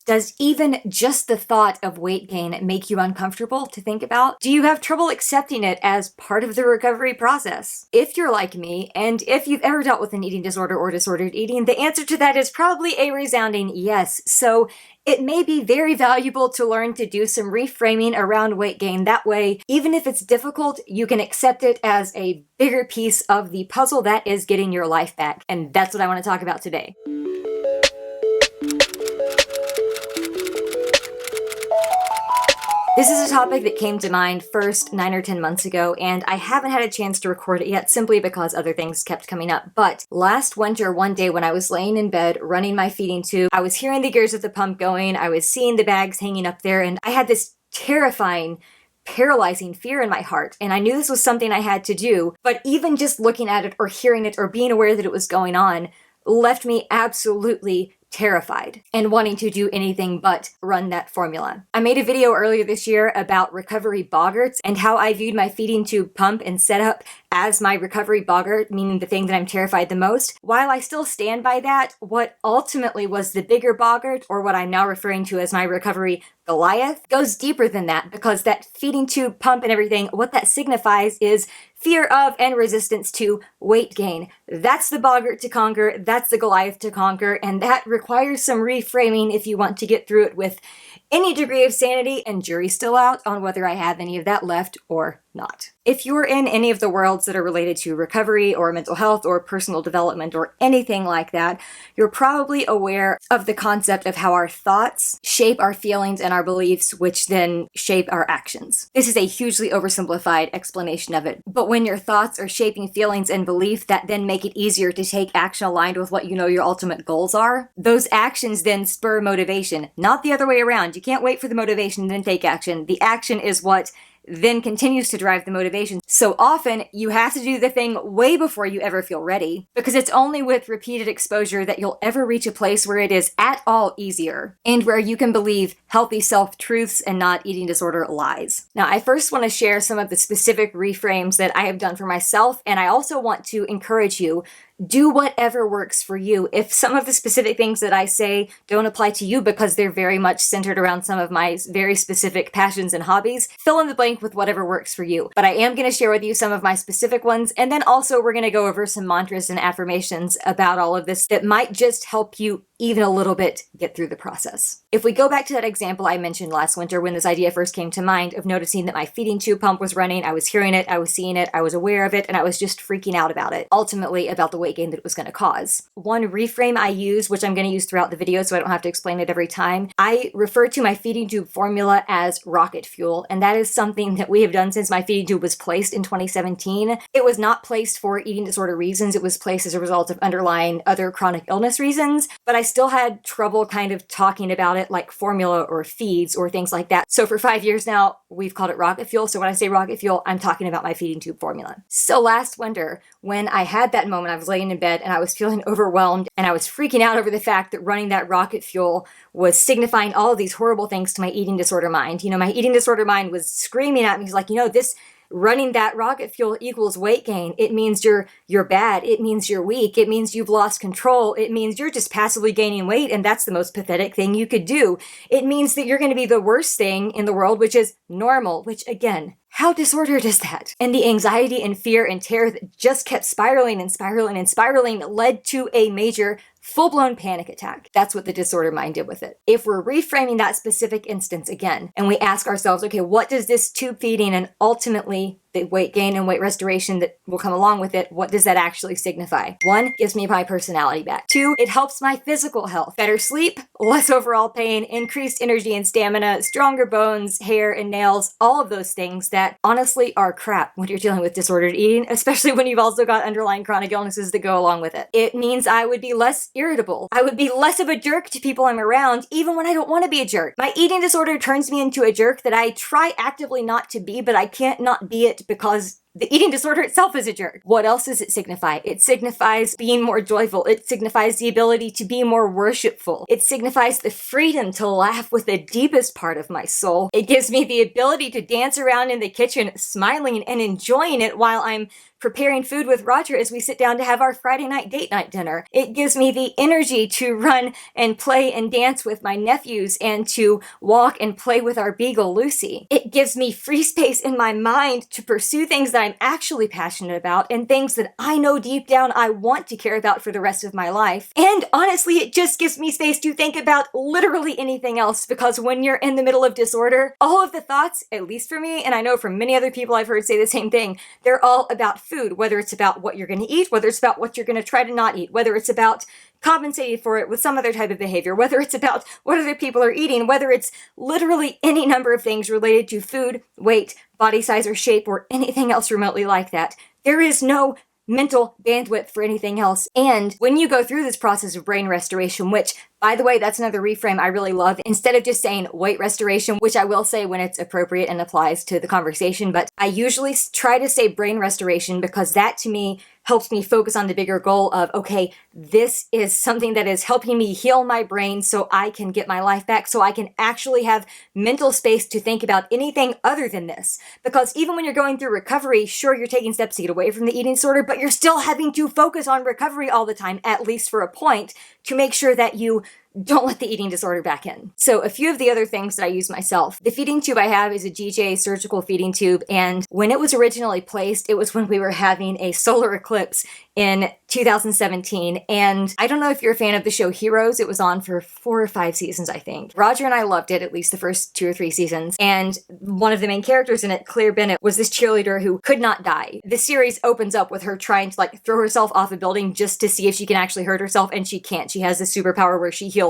Does even just the thought of weight gain make you uncomfortable to think about? Do you have trouble accepting it as part of the recovery process? If you're like me, and if you've ever dealt with an eating disorder or disordered eating, the answer to that is probably a resounding yes. So it may be very valuable to learn to do some reframing around weight gain. That way, even if it's difficult, you can accept it as a bigger piece of the puzzle that is getting your life back. And that's what I want to talk about today. This is a topic that came to mind first 9 or 10 months ago, and I haven't had a chance to record it yet simply because other things kept coming up. But last winter, one day when I was laying in bed running my feeding tube, I was hearing the gears of the pump going, I was seeing the bags hanging up there, and I had this terrifying, paralyzing fear in my heart. And I knew this was something I had to do, but even just looking at it or hearing it or being aware that it was going on left me absolutely terrified and wanting to do anything but run that formula. I made a video earlier this year about recovery boggarts and how I viewed my feeding tube pump and setup as my recovery boggart, meaning the thing that I'm terrified the most. While I still stand by that, what ultimately was the bigger boggart, or what I'm now referring to as my recovery Goliath, goes deeper than that, because that feeding tube pump and everything, what that signifies is fear of and resistance to weight gain. That's the boggart to conquer, that's the Goliath to conquer, and that requires some reframing if you want to get through it with any degree of sanity, and jury's still out on whether I have any of that left or not. If you're in any of the worlds that are related to recovery or mental health or personal development or anything like that, you're probably aware of the concept of how our thoughts shape our feelings and our beliefs, which then shape our actions. This is a hugely oversimplified explanation of it, but when your thoughts are shaping feelings and belief that then make it easier to take action aligned with what you know your ultimate goals are, those actions then spur motivation, not the other way around. You can't wait for the motivation and then take action. The action is what then continues to drive the motivation. So often, you have to do the thing way before you ever feel ready, because it's only with repeated exposure that you'll ever reach a place where it is at all easier, and where you can believe healthy self-truths and not eating disorder lies. Now, I first want to share some of the specific reframes that I have done for myself, and I also want to encourage you, do whatever works for you. If some of the specific things that I say don't apply to you because they're very much centered around some of my very specific passions and hobbies, fill in the blank with whatever works for you. But I am going to share with you some of my specific ones, and then also we're going to go over some mantras and affirmations about all of this that might just help you even a little bit get through the process. If we go back to that example I mentioned last winter when this idea first came to mind of noticing that my feeding tube pump was running, I was hearing it, I was seeing it, I was aware of it, and I was just freaking out about it, ultimately about the weight gain that it was going to cause. One reframe I use, which I'm going to use throughout the video so I don't have to explain it every time, I refer to my feeding tube formula as rocket fuel, and that is something that we have done since my feeding tube was placed in 2017. It was not placed for eating disorder reasons, it was placed as a result of underlying other chronic illness reasons, but I still had trouble kind of talking about it like formula or feeds or things like that. So for 5 years now, we've called it rocket fuel. So when I say rocket fuel, I'm talking about my feeding tube formula. So last winter, when I had that moment, I was laying in bed and I was feeling overwhelmed and I was freaking out over the fact that running that rocket fuel was signifying all of these horrible things to my eating disorder mind. You know, my eating disorder mind was screaming at me, like, you know, this running that rocket fuel equals weight gain. It means you're bad. It means you're weak. It means you've lost control. It means you're just passively gaining weight, and that's the most pathetic thing you could do. It means that you're going to be the worst thing in the world, which is normal, which again, how disordered is that? And the anxiety and fear and terror that just kept spiraling and spiraling and spiraling led to a major full-blown panic attack. That's what the disorder mind did with it. If we're reframing that specific instance again, and we ask ourselves, okay, what does this tube feeding and ultimately the weight gain and weight restoration that will come along with it, what does that actually signify? 1, gives me my personality back. 2, it helps my physical health. Better sleep, less overall pain, increased energy and stamina, stronger bones, hair and nails, all of those things that honestly are crap when you're dealing with disordered eating, especially when you've also got underlying chronic illnesses that go along with it. It means I would be less irritable. I would be less of a jerk to people I'm around, even when I don't want to be a jerk. My eating disorder turns me into a jerk that I try actively not to be, but I can't not be it weight because the eating disorder itself is a jerk. What else does it signify? It signifies being more joyful. It signifies the ability to be more worshipful. It signifies the freedom to laugh with the deepest part of my soul. It gives me the ability to dance around in the kitchen, smiling and enjoying it while I'm preparing food with Roger as we sit down to have our Friday night date night dinner. It gives me the energy to run and play and dance with my nephews and to walk and play with our beagle Lucy. It gives me free space in my mind to pursue things that I'm actually passionate about and things that I know deep down I want to care about for the rest of my life. And honestly, it just gives me space to think about literally anything else, because when you're in the middle of disorder, all of the thoughts, at least for me, and I know from many other people I've heard say the same thing, they're all about food, whether it's about what you're going to eat, whether it's about what you're going to try to not eat, whether it's about compensating for it with some other type of behavior, whether it's about what other people are eating, whether it's literally any number of things related to food, weight, body size or shape, or anything else remotely like that. There is no mental bandwidth for anything else. And when you go through this process of brain restoration, which, by the way, that's another reframe I really love, instead of just saying weight restoration, which I will say when it's appropriate and applies to the conversation, but I usually try to say brain restoration because that to me helps me focus on the bigger goal of, okay, this is something that is helping me heal my brain so I can get my life back, so I can actually have mental space to think about anything other than this. Because even when you're going through recovery, sure, you're taking steps to get away from the eating disorder, but you're still having to focus on recovery all the time, at least for a point, to make sure that you don't let the eating disorder back in. So a few of the other things that I use myself. The feeding tube I have is a GJ surgical feeding tube, and when it was originally placed, it was when we were having a solar eclipse in 2017, and I don't know if you're a fan of the show Heroes. It was on for 4 or 5 seasons, I think. Roger and I loved it, at least the first 2 or 3 seasons, and one of the main characters in it, Claire Bennett, was this cheerleader who could not die. The series opens up with her trying to throw herself off a building just to see if she can actually hurt herself, and she can't. She has this superpower where she heals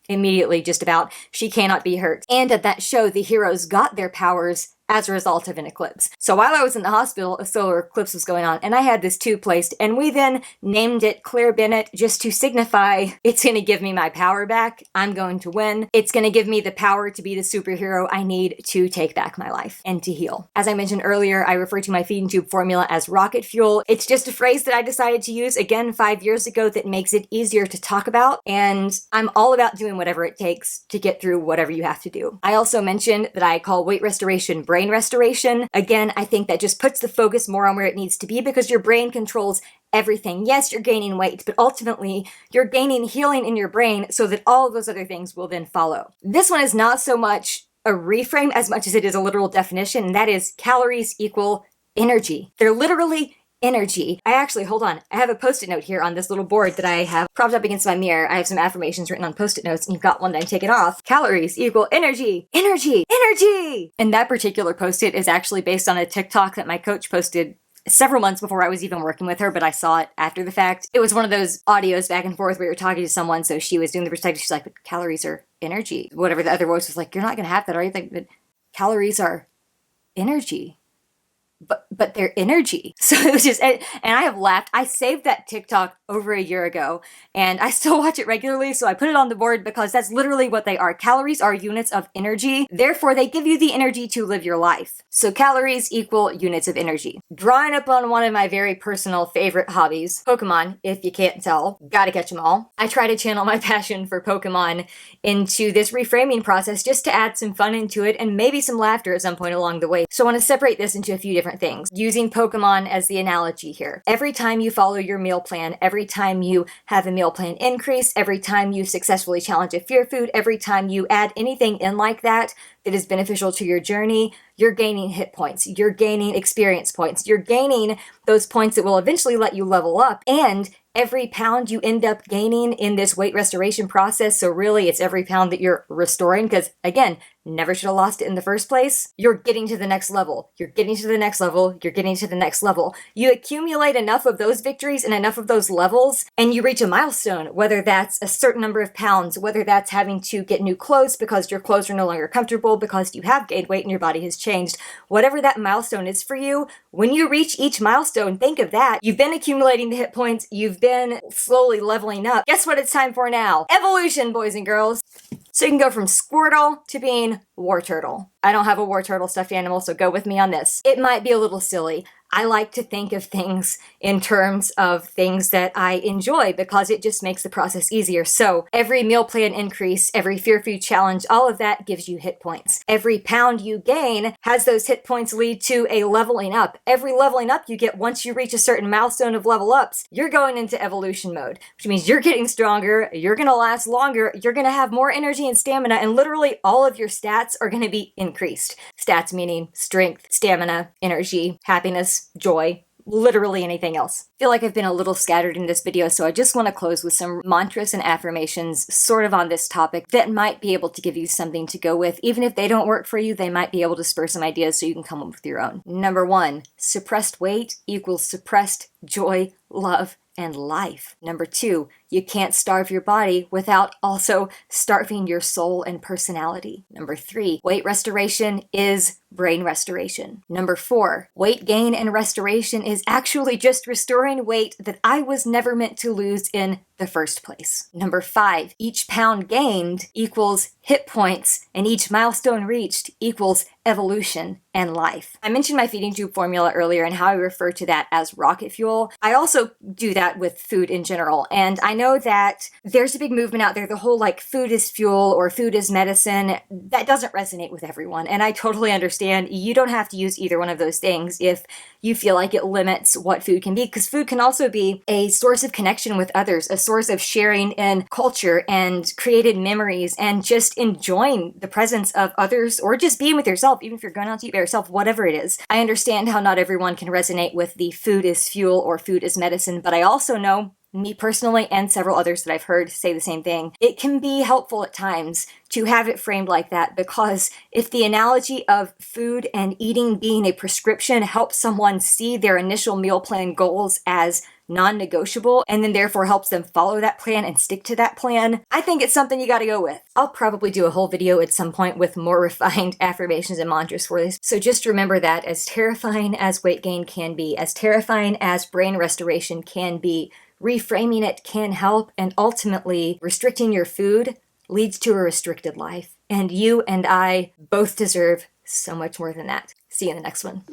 immediately, just about. She cannot be hurt. And at that show, the heroes got their powers as a result of an eclipse. So while I was in the hospital, a solar eclipse was going on, and I had this tube placed, and we then named it Claire Bennett just to signify it's going to give me my power back. I'm going to win. It's going to give me the power to be the superhero I need to take back my life and to heal. As I mentioned earlier, I refer to my feeding tube formula as rocket fuel. It's just a phrase that I decided to use again 5 years ago that makes it easier to talk about, and I'm all about doing whatever it takes to get through whatever you have to do. I also mentioned that I call weight restoration brain restoration. Again, I think that just puts the focus more on where it needs to be because your brain controls everything. Yes, you're gaining weight, but ultimately you're gaining healing in your brain so that all of those other things will then follow. This one is not so much a reframe as much as it is a literal definition, and that is calories equal energy. They're literally energy. Hold on. I have a post-it note here on this little board that I have propped up against my mirror. I have some affirmations written on post-it notes, and you've got one that I'm taking off. Calories equal energy. Energy. Energy. And that particular post-it is actually based on a TikTok that my coach posted several months before I was even working with her, but I saw it after the fact. It was one of those audios back and forth where you're talking to someone, so she was doing the perspective. She's like, but calories are energy. Whatever the other voice was like, you're not going to have that, are you? But calories are energy. But they're energy. So it was just, and I have laughed. I saved that TikTok over a year ago, and I still watch it regularly, so I put it on the board because that's literally what they are. Calories are units of energy. Therefore, they give you the energy to live your life. So calories equal units of energy. Drawing up on one of my very personal favorite hobbies, Pokemon, if you can't tell. Gotta catch them all. I try to channel my passion for Pokemon into this reframing process just to add some fun into it and maybe some laughter at some point along the way. So I want to separate this into a few different things, using Pokemon as the analogy here. Every time you follow your meal plan, every time you have a meal plan increase, every time you successfully challenge a fear food, every time you add anything in like that that is beneficial to your journey, you're gaining hit points, you're gaining experience points, you're gaining those points that will eventually let you level up. And every pound you end up gaining in this weight restoration process, so really it's every pound that you're restoring, because again, never should have lost it in the first place, you're getting to the next level. You're getting to the next level. You're getting to the next level. You accumulate enough of those victories and enough of those levels, and you reach a milestone, whether that's a certain number of pounds, whether that's having to get new clothes because your clothes are no longer comfortable because you have gained weight and your body has changed. Whatever that milestone is for you, when you reach each milestone, think of that. You've been accumulating the hit points. You've been slowly leveling up. Guess what it's time for now? Evolution, boys and girls. So you can go from Squirtle to being War Turtle. I don't have a War Turtle stuffed animal, so go with me on this. It might be a little silly. I like to think of things in terms of things that I enjoy because it just makes the process easier. So every meal plan increase, every Fear Food challenge, all of that gives you hit points. Every pound you gain has those hit points lead to a leveling up. Every leveling up you get once you reach a certain milestone of level ups, you're going into evolution mode, which means you're getting stronger, you're going to last longer, you're going to have more energy and stamina, and literally all of your stats are going to be increased. Stats meaning strength, stamina, energy, happiness, joy, literally anything else. I feel like I've been a little scattered in this video, so I just want to close with some mantras and affirmations sort of on this topic that might be able to give you something to go with. Even if they don't work for you, they might be able to spur some ideas so you can come up with your own. Number 1, suppressed weight equals suppressed joy, love, and life. Number 2, you can't starve your body without also starving your soul and personality. Number 3, weight restoration is brain restoration. Number 4, weight gain and restoration is actually just restoring weight that I was never meant to lose in the first place. Number 5, each pound gained equals hit points, and each milestone reached equals evolution and life. I mentioned my feeding tube formula earlier and how I refer to that as rocket fuel. I also do that with food in general, and I know that there's a big movement out there, the whole like food is fuel or food is medicine. That doesn't resonate with everyone, and I totally understand. You don't have to use either one of those things if you feel like it limits what food can be, because food can also be a source of connection with others, a source of sharing in culture and created memories and just enjoying the presence of others or just being with yourself, even if you're going out to eat by yourself, whatever it is. I understand how not everyone can resonate with the food is fuel or food is medicine, but I also know, me personally and several others that I've heard say the same thing, it can be helpful at times to have it framed like that, because if the analogy of food and eating being a prescription helps someone see their initial meal plan goals as non-negotiable and then therefore helps them follow that plan and stick to that plan, I think it's something you gotta go with. I'll probably do a whole video at some point with more refined affirmations and mantras for this. So just remember that as terrifying as weight gain can be, as terrifying as brain restoration can be, reframing it can help, and ultimately restricting your food leads to a restricted life. And you and I both deserve so much more than that. See you in the next one.